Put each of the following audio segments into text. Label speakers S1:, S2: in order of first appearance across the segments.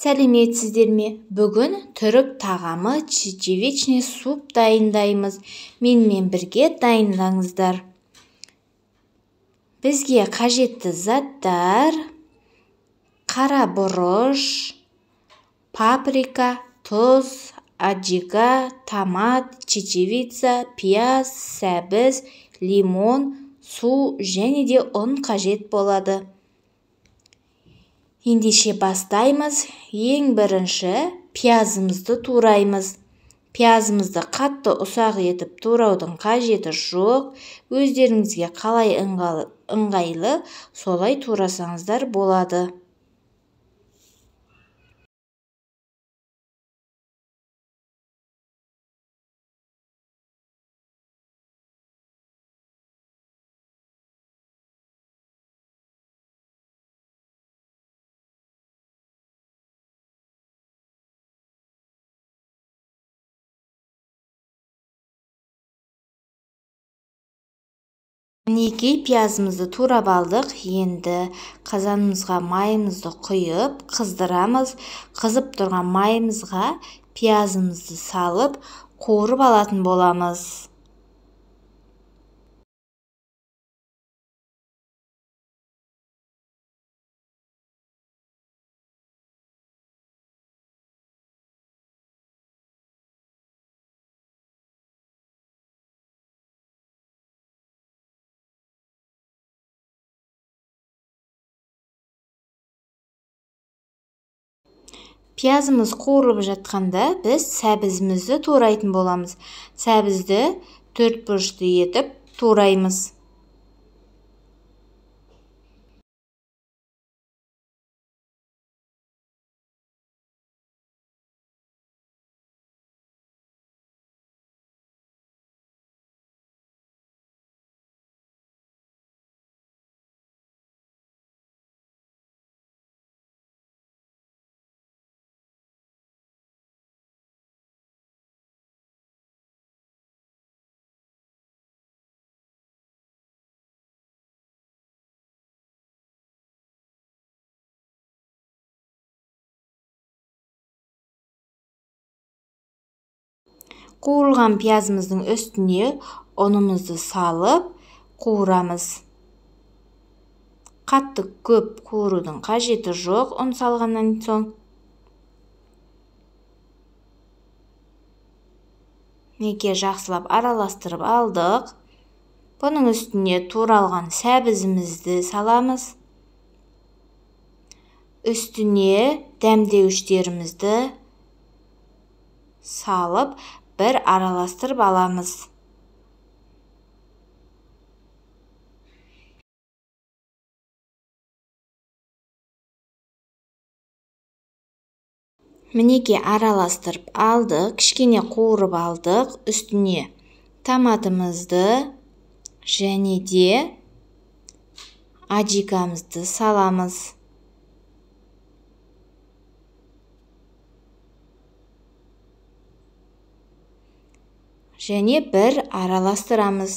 S1: Сәлеметсіздер ме? Бүгін түрік тағамы чечевичный суп дайындаймыз. Менімен бірге дайындаңыздар. Бізге қажетті заттар: қара бұрыш, паприка, тұз, аджика, томат, чечевица, пияз, сәбіз, лимон, су және де ұн қажет болады. Ендеше бастаймыз. Ең бірінші пиязымызды тураймыз. Пиязымызды қатты ұсақ етіп тураудың қажеті жоқ. Өздеріңізге қалай ыңғайлы, солай турасаңыздар болады. Мінекей пиязымызды турап алдық. Енді қазанымызға майымызды құйып, қыздырамыз. Қызып тұрған майымызға пиязымызды салып, қуырып алатын боламыз. Пиязымыз қуырылып жатқанда біз сәбізімізді турайтын боламыз. Сәбізді төрт бұрышты етіп тураймыз. Қуырылған пиязымыздың үстіне ұнымызды салып қуырамыз. Қатты көп қуырудың қажеті жоқ ұн салғаннан соң. Неге жақсылап араластырып алдық. Бұның үстіне туралған сәбізімізді саламыз. Үстіне дәмдеуіштерімізді салып, бір араластырып аламыз. Мінеке араластырып алдық, кішкене қуырып алдық. Үстіне томатымызды және де аджикамызды саламыз. Және бір араластырамыз.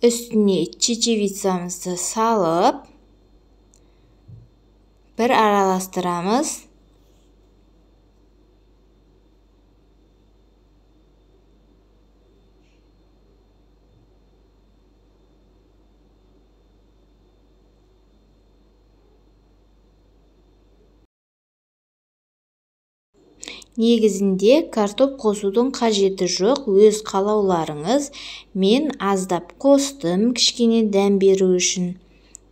S1: Үстіне чечевицамызды салып, бір араластырамыз. Негізінде картоп қосудың қажеті жоқ, өз қалауларыңыз. Мен аздап қостым, кішкене дәм беру үшін.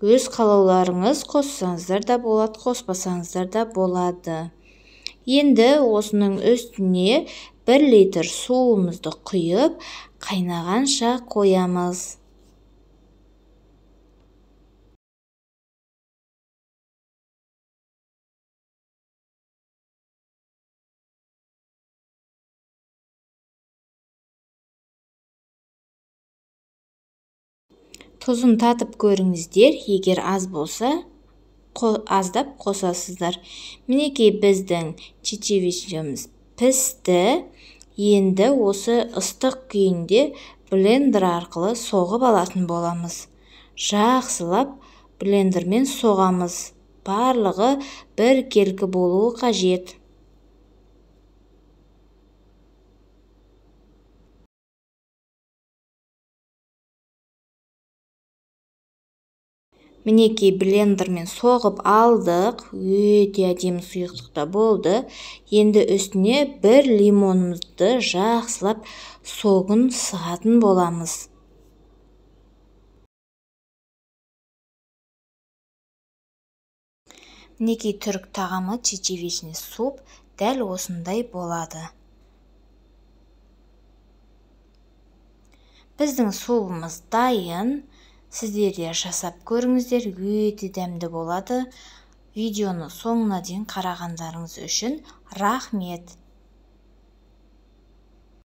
S1: Өз қалауларыңыз, қоссаңыздар да болады, қоспасаңыздар да болады. Енді осының үстіне 1 литр суымызды құйып, қайнағанша қоямыз. Тұзын татып көріңіздер, егер аз болса, аздап қосасыздар. Мінекей біздің чечевичіміз пісті. Енді осы ыстық күйінде блендер арқылы соғып алатын боламыз. Жақсылап блендермен соғамыз. Барлығы бір келкі болуы қажет. Мінекей блендермен соғып алдық. Өте әдемі сұйықтықта болды. Енді үстіне бір лимонымызды жақсылап согын сығатын боламыз. Мінекей түрік тағамы чечевичный суп дәл осындай болады. Біздің супымыз дайын. Сіздер де жасап көріңіздер, өте дәмді болады. Видеоны соңына дейін қарағандарыңыз үшін рахмет.